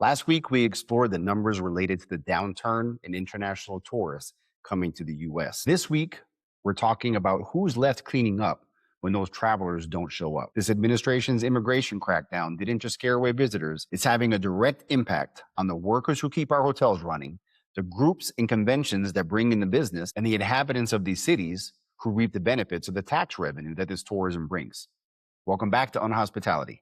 Last week, we explored the numbers related to the downturn in international tourists coming to the US. This week, we're talking about who's left cleaning up when those travelers don't show up. This administration's immigration crackdown didn't just scare away visitors, it's having a direct impact on the workers who keep our hotels running, the groups and conventions that bring in the business, and the inhabitants of these cities who reap the benefits of the tax revenue that this tourism brings. Welcome back to Unhospitality.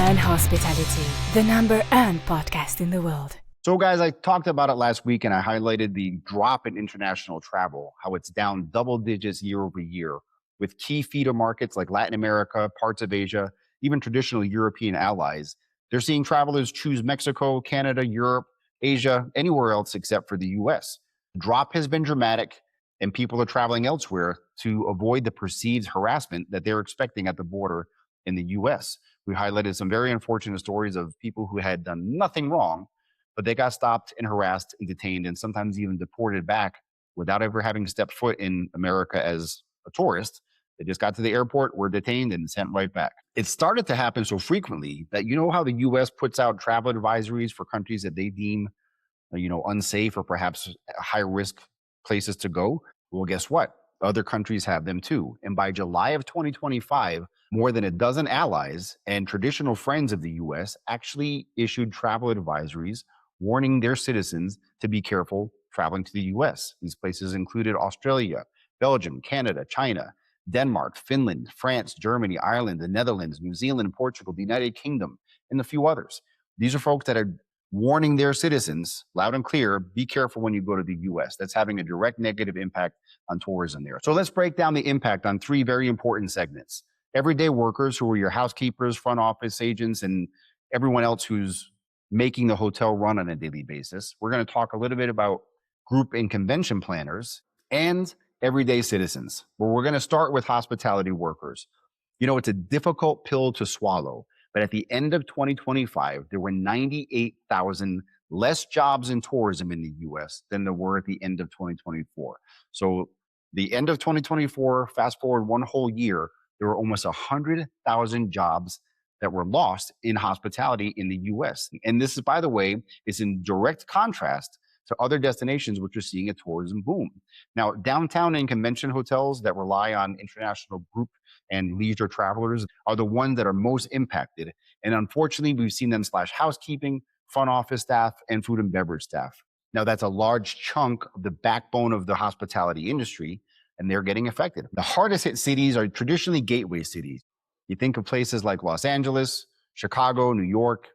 Unhospitality, the #1 podcast in the world. So guys, I talked about it last week and I highlighted the drop in international travel, how it's down double digits year over year with key feeder markets like Latin America, parts of Asia, even traditional European allies. They're seeing travelers choose Mexico, Canada, Europe, Asia, anywhere else except for the US. The drop has been dramatic and people are traveling elsewhere to avoid the perceived harassment that they're expecting at the border in the US. We highlighted some very unfortunate stories of people who had done nothing wrong, but they got stopped and harassed and detained and sometimes even deported back without ever having stepped foot in America as a tourist. They just got to the airport, were detained, and sent right back. It started to happen so frequently that you know how the US puts out travel advisories for countries that they deem unsafe or perhaps high risk places to go? Well, guess what? Other countries have them too. And by July of 2025, more than a dozen allies and traditional friends of the US actually issued travel advisories warning their citizens to be careful traveling to the US. These places included Australia, Belgium, Canada, China, Denmark, Finland, France, Germany, Ireland, the Netherlands, New Zealand, Portugal, the United Kingdom, and a few others. These are folks that are warning their citizens loud and clear, be careful when you go to the US. That's having a direct negative impact on tourism there. So let's break down the impact on three very important segments. Everyday workers who are your housekeepers, front office agents, and everyone else who's making the hotel run on a daily basis. We're going to talk a little bit about group and convention planners and everyday citizens, where we're going to start with hospitality workers. You know, it's a difficult pill to swallow, but at the end of 2025, there were 98,000 less jobs in tourism in the US than there were at the end of 2024. So the end of 2024, fast forward one whole year, there were almost 100,000 jobs that were lost in hospitality in the US. And this is, by the way, is in direct contrast to other destinations which are seeing a tourism boom. Now, downtown and convention hotels that rely on international group and leisure travelers are the ones that are most impacted. And unfortunately, we've seen them slash housekeeping, front office staff, and food and beverage staff. Now, that's a large chunk of the backbone of the hospitality industry, and they're getting affected. The hardest hit cities are traditionally gateway cities. You think of places like Los Angeles, Chicago, New York,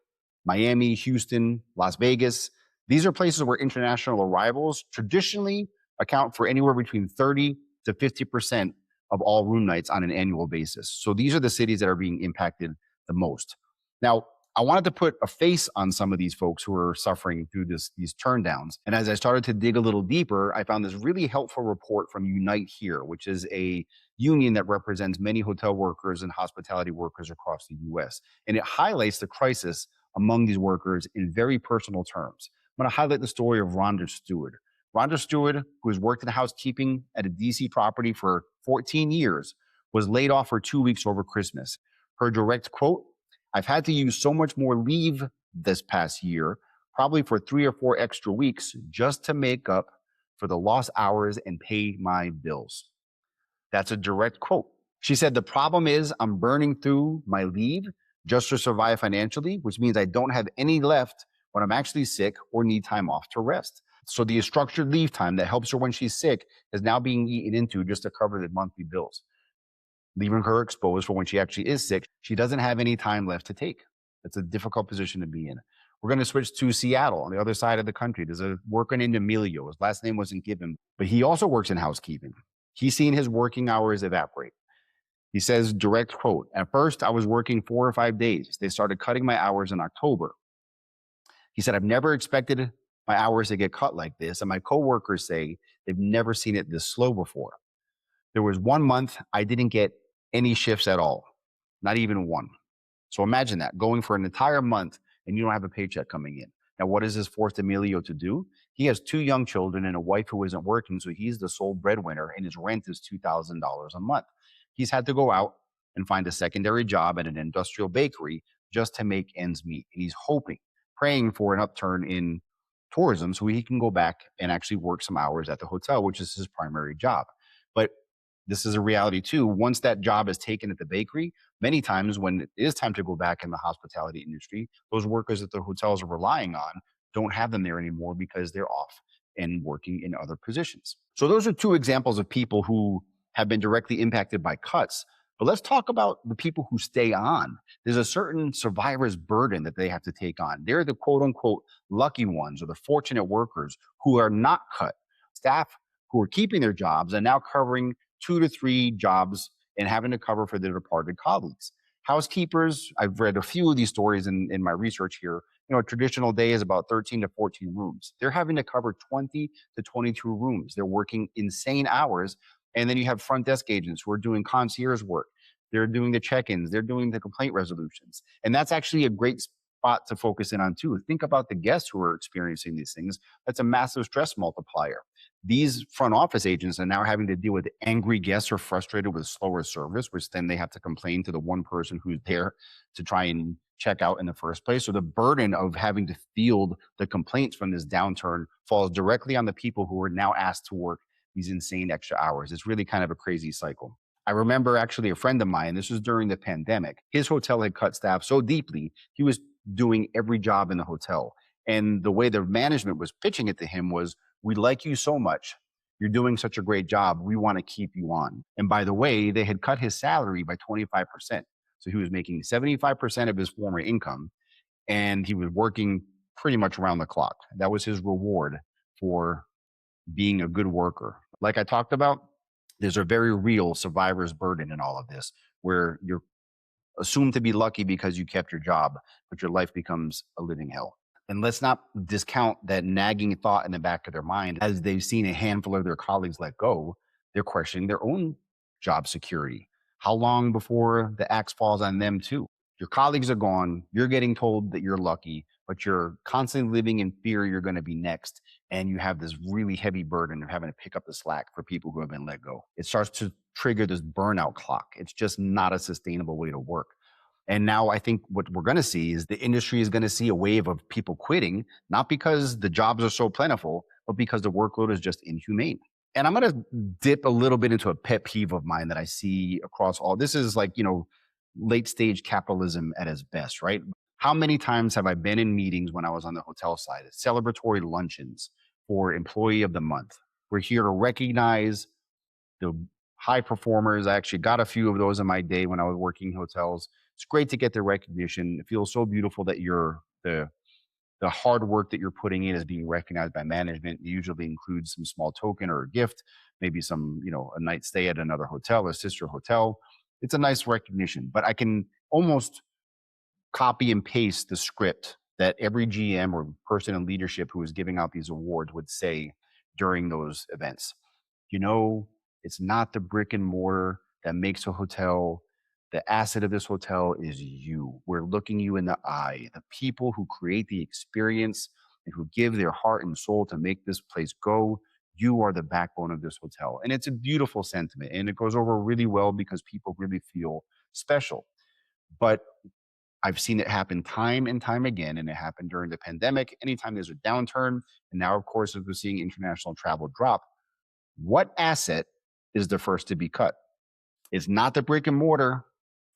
Miami, Houston, Las Vegas. These are places where international arrivals traditionally account for anywhere between 30 to 50% of all room nights on an annual basis. So these are the cities that are being impacted the most. Now, I wanted to put a face on some of these folks who are suffering through these turndowns. And as I started to dig a little deeper, I found this really helpful report from Unite Here, which is a union that represents many hotel workers and hospitality workers across the US. And it highlights the crisis among these workers in very personal terms. I'm going to highlight the story of Rhonda Stewart. Rhonda Stewart, who has worked in housekeeping at a DC property for 14 years, was laid off for 2 weeks over Christmas. Her direct quote, "I've had to use so much more leave this past year, probably for 3 or 4 extra weeks, just to make up for the lost hours and pay my bills." That's a direct quote. She said, "The problem is I'm burning through my leave just to survive financially, which means I don't have any left when I'm actually sick or need time off to rest." So the structured leave time that helps her when she's sick is now being eaten into just to cover the monthly bills, leaving her exposed for when she actually is sick. She doesn't have any time left to take. It's a difficult position to be in. We're going to switch to Seattle on the other side of the country. There's a worker named Emilio. His last name wasn't given, but he also works in housekeeping. He's seen his working hours evaporate. He says, direct quote, "At first, I was working 4 or 5 days. They started cutting my hours in October." He said, "I've never expected my hours to get cut like this. And my coworkers say they've never seen it this slow before. There was 1 month I didn't get any shifts at all, not even one." So imagine that, going for an entire month and you don't have a paycheck coming in. Now, what is this forced Emilio to do? He has two young children and a wife who isn't working, so he's the sole breadwinner, and his rent is $2,000 a month. He's had to go out and find a secondary job at an industrial bakery just to make ends meet. And he's hoping, praying for an upturn in tourism so he can go back and actually work some hours at the hotel, which is his primary job. But this is a reality too. Once that job is taken at the bakery, many times when it is time to go back in the hospitality industry, those workers that the hotels are relying on don't have them there anymore because they're off and working in other positions. So those are two examples of people who have been directly impacted by cuts. But let's talk about the people who stay on. There's a certain survivor's burden that they have to take on. They're the quote unquote lucky ones or the fortunate workers who are not cut. Staff who are keeping their jobs and now covering 2 to 3 jobs and having to cover for their departed colleagues. Housekeepers, I've read a few of these stories in my research here. You know, a traditional day is about 13 to 14 rooms. They're having to cover 20 to 22 rooms. They're working insane hours. And then you have front desk agents who are doing concierge work. They're doing the check-ins. They're doing the complaint resolutions. And that's actually a great spot to focus in on too. Think about the guests who are experiencing these things. That's a massive stress multiplier. These front office agents are now having to deal with angry guests who are frustrated with slower service, which then they have to complain to the one person who's there to try and check out in the first place. So the burden of having to field the complaints from this downturn falls directly on the people who are now asked to work these insane extra hours. It's really kind of a crazy cycle. I remember actually a friend of mine, this was during the pandemic. His hotel had cut staff so deeply, he was doing every job in the hotel. And the way the management was pitching it to him was, we like you so much. You're doing such a great job. We want to keep you on. And by the way, they had cut his salary by 25%. So he was making 75% of his former income and he was working pretty much around the clock. That was his reward for being a good worker. Like I talked about, there's a very real survivor's burden in all of this, where you're assumed to be lucky because you kept your job, but your life becomes a living hell. And let's not discount that nagging thought in the back of their mind. As they've seen a handful of their colleagues let go, they're questioning their own job security. How long before the axe falls on them too? Your colleagues are gone. You're getting told that you're lucky, but you're constantly living in fear you're going to be next. And you have this really heavy burden of having to pick up the slack for people who have been let go. It starts to trigger this burnout clock. It's just not a sustainable way to work. And now I think what we're going to see is the industry is going to see a wave of people quitting, not because the jobs are so plentiful, but because the workload is just inhumane. And I'm going to dip a little bit into a pet peeve of mine that I see across all. This is like, late stage capitalism at its best, right? How many times have I been in meetings when I was on the hotel side, celebratory luncheons for employee of the month? We're here to recognize the high performers. I actually got a few of those in my day when I was working in hotels. It's great to get the recognition. It feels so beautiful that the hard work that you're putting in is being recognized by management. It usually includes some small token or a gift, maybe some, a night stay at another hotel, a sister hotel. It's a nice recognition, but I can almost copy and paste the script that every GM or person in leadership who is giving out these awards would say during those events. It's not the brick and mortar that makes a hotel. The asset of this hotel is you. We're looking you in the eye. The people who create the experience and who give their heart and soul to make this place go, you are the backbone of this hotel. And it's a beautiful sentiment. And it goes over really well because people really feel special. But I've seen it happen time and time again, and it happened during the pandemic. Anytime there's a downturn, and now, of course, as we're seeing international travel drop, what asset is the first to be cut? It's not the brick and mortar.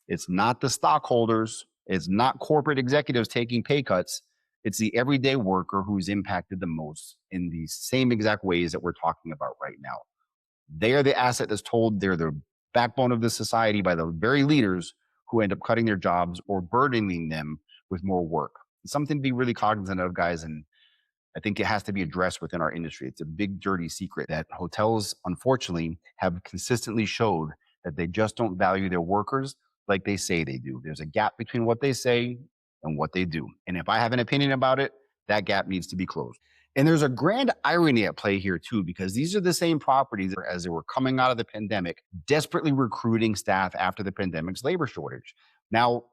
It's not the stockholders. It's not corporate executives taking pay cuts. It's the everyday worker who's impacted the most in the same exact ways that we're talking about right now. They are the asset that's told they're the backbone of the society by the very leaders who end up cutting their jobs or burdening them with more work. It's something to be really cognizant of, guys. And I think it has to be addressed within our industry. It's a big, dirty secret that hotels, unfortunately, have consistently showed that they just don't value their workers like they say they do. There's a gap between what they say and what they do. And if I have an opinion about it, that gap needs to be closed. And there's a grand irony at play here too, because these are the same properties as they were coming out of the pandemic, desperately recruiting staff after the pandemic's labor shortage. Now,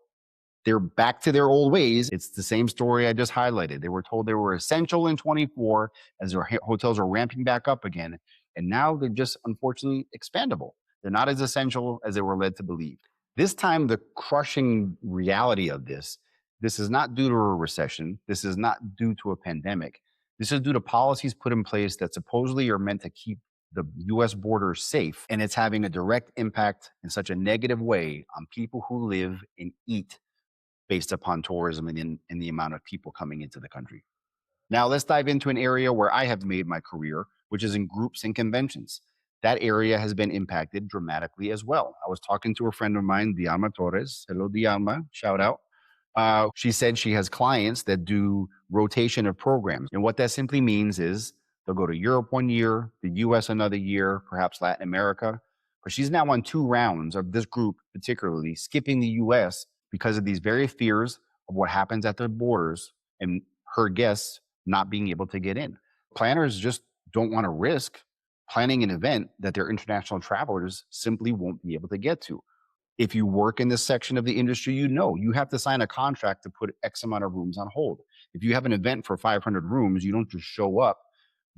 They're back to their old ways. It's the same story I just highlighted. They were told they were essential in 24 as their hotels are ramping back up again. And now they're just unfortunately expandable. They're not as essential as they were led to believe. This time, the crushing reality of this is not due to a recession. This is not due to a pandemic. This is due to policies put in place that supposedly are meant to keep the US border safe. And it's having a direct impact in such a negative way on people who live and eat based upon tourism and in the amount of people coming into the country. Now, let's dive into an area where I have made my career, which is in groups and conventions. That area has been impacted dramatically as well. I was talking to a friend of mine, Dialma Torres. Hello, Dialma. Shout out. She said she has clients that do rotation of programs. And what that simply means is they'll go to Europe one year, the US another year, perhaps Latin America. But she's now on 2 rounds of this group, particularly skipping the US because of these very fears of what happens at the borders and her guests not being able to get in. Planners just don't want to risk planning an event that their international travelers simply won't be able to get to. If you work in this section of the industry, you know you have to sign a contract to put X amount of rooms on hold. If you have an event for 500 rooms, you don't just show up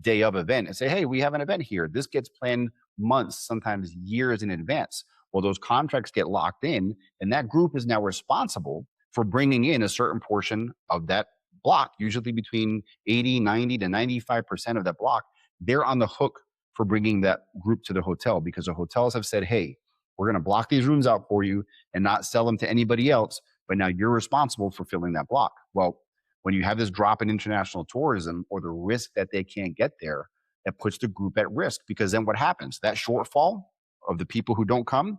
day of event and say, hey, we have an event here. This gets planned months, sometimes years in advance. Well, those contracts get locked in, and that group is now responsible for bringing in a certain portion of that block, usually between 80, 90 to 95% of that block. They're on the hook for bringing that group to the hotel because the hotels have said, hey, we're going to block these rooms out for you and not sell them to anybody else. But now you're responsible for filling that block. Well, when you have this drop in international tourism or the risk that they can't get there, that puts the group at risk because then what happens? That shortfall of the people who don't come,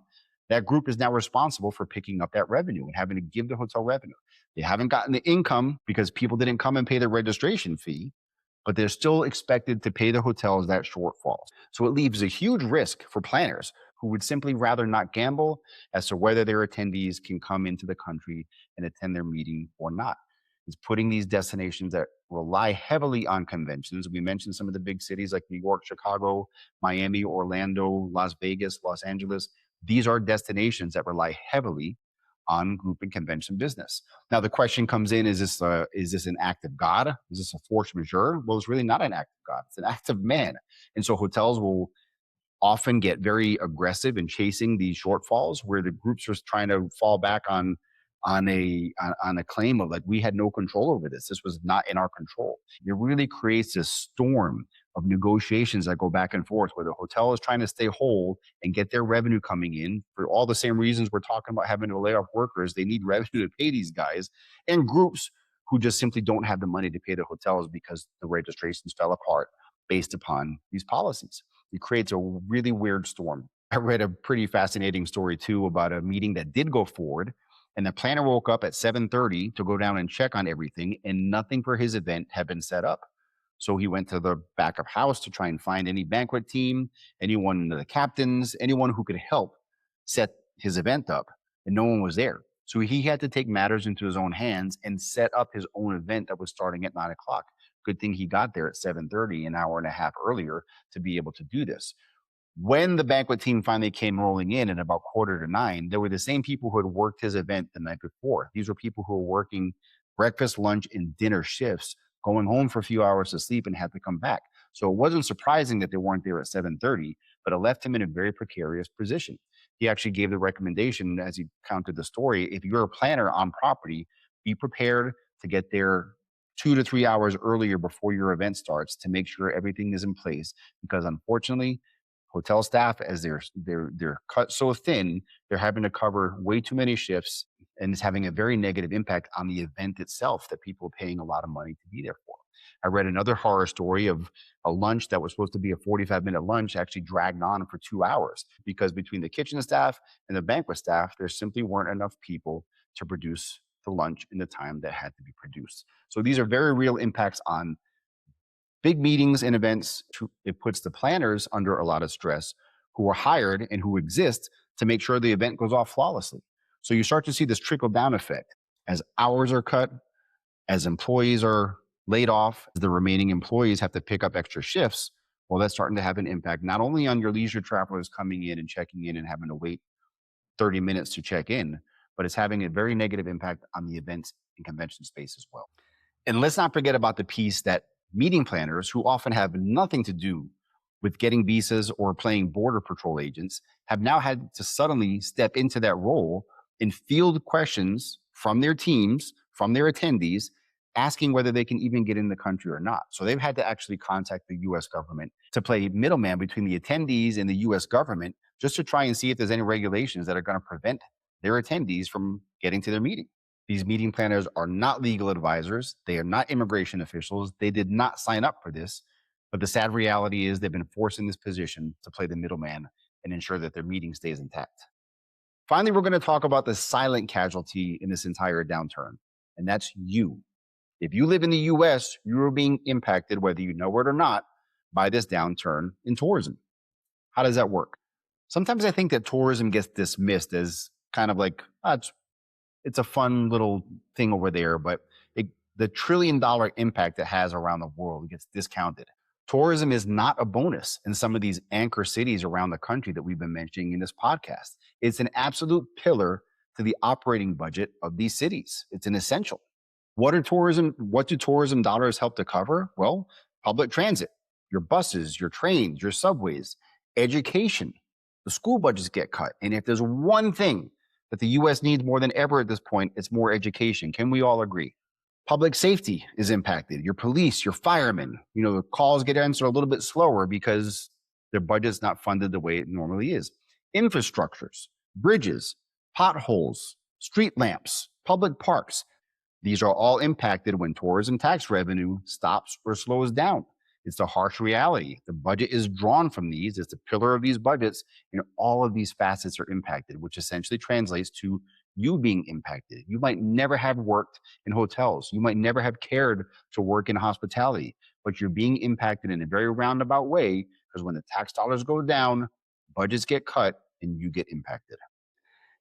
that group is now responsible for picking up that revenue and having to give the hotel revenue. They haven't gotten the income because people didn't come and pay the registration fee, but they're still expected to pay the hotels that shortfall. So it leaves a huge risk for planners who would simply rather not gamble as to whether their attendees can come into the country and attend their meeting or not. It's putting these destinations that rely heavily on conventions. We mentioned some of the big cities like New York, Chicago, Miami, Orlando, Las Vegas, Los Angeles. These are destinations that rely heavily on group and convention business. Now, the question comes in, is this an act of God? Is this a force majeure? Well, it's really not an act of God. It's an act of man. And so hotels will often get very aggressive in chasing these shortfalls where the groups are trying to fall back on a claim of like we had no control over this. This was not in our control. It really creates this storm of negotiations that go back and forth where the hotel is trying to stay whole and get their revenue coming in for all the same reasons we're talking about having to lay off workers. They need revenue to pay these guys, and groups who just simply don't have the money to pay the hotels because the registrations fell apart based upon these policies. It creates a really weird storm. I read a pretty fascinating story too about a meeting that did go forward, and the planner woke up at 7:30 to go down and check on everything, and nothing for his event had been set up. So he went to the back of house to try and find any banquet team, anyone, the captains, anyone who could help set his event up, and no one was there. So he had to take matters into his own hands and set up his own event that was starting at 9 o'clock. Good thing he got there at 7:30, an hour and a half earlier, to be able to do this. When the banquet team finally came rolling in at about 8:45, there were the same people who had worked his event the night before. These were people who were working breakfast, lunch, and dinner shifts, going home for a few hours to sleep and had to come back. So it wasn't surprising that they weren't there at 7:30, but it left him in a very precarious position. He actually gave the recommendation as he counted the story. If you're a planner on property, be prepared to get there 2 to 3 hours earlier before your event starts to make sure everything is in place. Because unfortunately, hotel staff, as they're cut so thin, they're having to cover way too many shifts, and it's having a very negative impact on the event itself that people are paying a lot of money to be there for. I read another horror story of a lunch that was supposed to be a 45-minute lunch actually dragged on for 2 hours because between the kitchen staff and the banquet staff, there simply weren't enough people to produce the lunch in the time that had to be produced. So these are very real impacts on big meetings and events. It puts the planners under a lot of stress who are hired and who exist to make sure the event goes off flawlessly. So you start to see this trickle down effect as hours are cut, as employees are laid off, as the remaining employees have to pick up extra shifts. Well, that's starting to have an impact not only on your leisure travelers coming in and checking in and having to wait 30 minutes to check in, but it's having a very negative impact on the events and convention space as well. And let's not forget about the piece that meeting planners, who often have nothing to do with getting visas or playing border patrol agents, have now had to suddenly step into that role and field questions from their teams, from their attendees, asking whether they can even get in the country or not. So they've had to actually contact the US government to play middleman between the attendees and the US government, just to try and see if there's any regulations that are going to prevent their attendees from getting to their meeting. These meeting planners are not legal advisors. They are not immigration officials. They did not sign up for this. But the sad reality is they've been forced in this position to play the middleman and ensure that their meeting stays intact. Finally, we're going to talk about the silent casualty in this entire downturn, and that's you. If you live in the US, you are being impacted, whether you know it or not, by this downturn in tourism. How does that work? Sometimes I think that tourism gets dismissed as kind of like, it's a fun little thing over there, but the $1 trillion impact it has around the world gets discounted. Tourism is not a bonus in some of these anchor cities around the country that we've been mentioning in this podcast. It's an absolute pillar to the operating budget of these cities. It's an essential. What do tourism dollars help to cover? Well, public transit, your buses, your trains, your subways, education. The school budgets get cut. And if there's one thing that the US needs more than ever at this point, it's more education. Can we all agree? Public safety is impacted. Your police, your firemen, the calls get answered a little bit slower because their budget's not funded the way it normally is. Infrastructures, bridges, potholes, street lamps, public parks. These are all impacted when tourism tax revenue stops or slows down. It's the harsh reality. The budget is drawn from these. It's the pillar of these budgets, and all of these facets are impacted, which essentially translates to you being impacted. You might never have worked in hotels. You might never have cared to work in hospitality, but you're being impacted in a very roundabout way, because when the tax dollars go down, budgets get cut and you get impacted.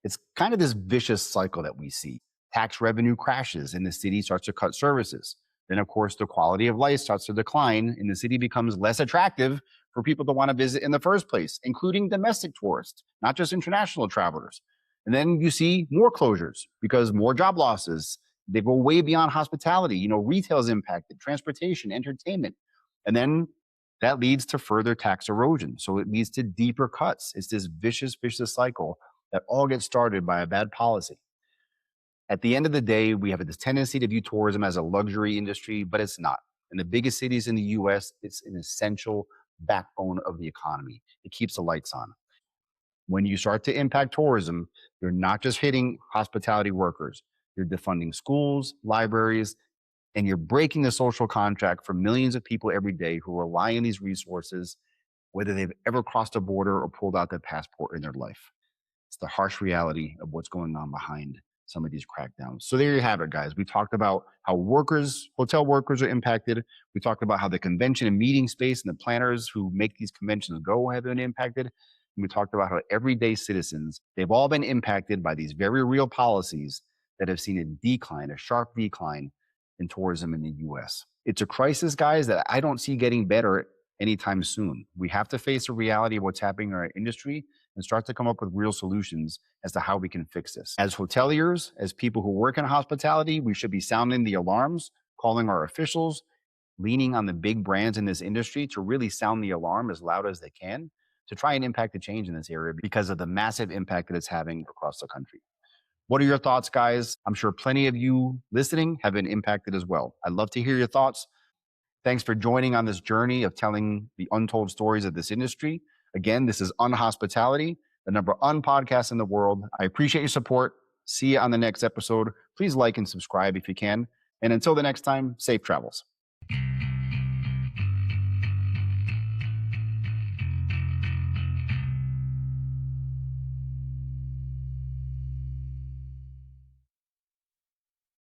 It's kind of this vicious cycle that we see. Tax revenue crashes and the city starts to cut services. Then, of course, the quality of life starts to decline and the city becomes less attractive for people to want to visit in the first place, including domestic tourists, not just international travelers. And then you see more closures because more job losses. They go way beyond hospitality. Retail is impacted, transportation, entertainment. And then that leads to further tax erosion. So it leads to deeper cuts. It's this vicious cycle that all gets started by a bad policy. At the end of the day, we have this tendency to view tourism as a luxury industry, but it's not. In the biggest cities in the US, it's an essential backbone of the economy. It keeps the lights on. When you start to impact tourism, you're not just hitting hospitality workers, you're defunding schools, libraries, and you're breaking the social contract for millions of people every day who rely on these resources, whether they've ever crossed a border or pulled out their passport in their life. It's the harsh reality of what's going on behind some of these crackdowns. So there you have it, guys. We talked about how hotel workers are impacted. We talked about how the convention and meeting space and the planners who make these conventions go have been impacted. And we talked about how everyday citizens, they've all been impacted by these very real policies that have seen a sharp decline in tourism in the US. It's a crisis, guys, that I don't see getting better anytime soon. We have to face the reality of what's happening in our industry and start to come up with real solutions as to how we can fix this. As hoteliers, as people who work in hospitality, we should be sounding the alarms, calling our officials, leaning on the big brands in this industry to really sound the alarm as loud as they can to try and impact the change in this area because of the massive impact that it's having across the country. What are your thoughts, guys? I'm sure plenty of you listening have been impacted as well. I'd love to hear your thoughts. Thanks for joining on this journey of telling the untold stories of this industry. Again, this is Unhospitality, the #1 podcast in the world. I appreciate your support. See you on the next episode. Please like and subscribe if you can. And until the next time, safe travels.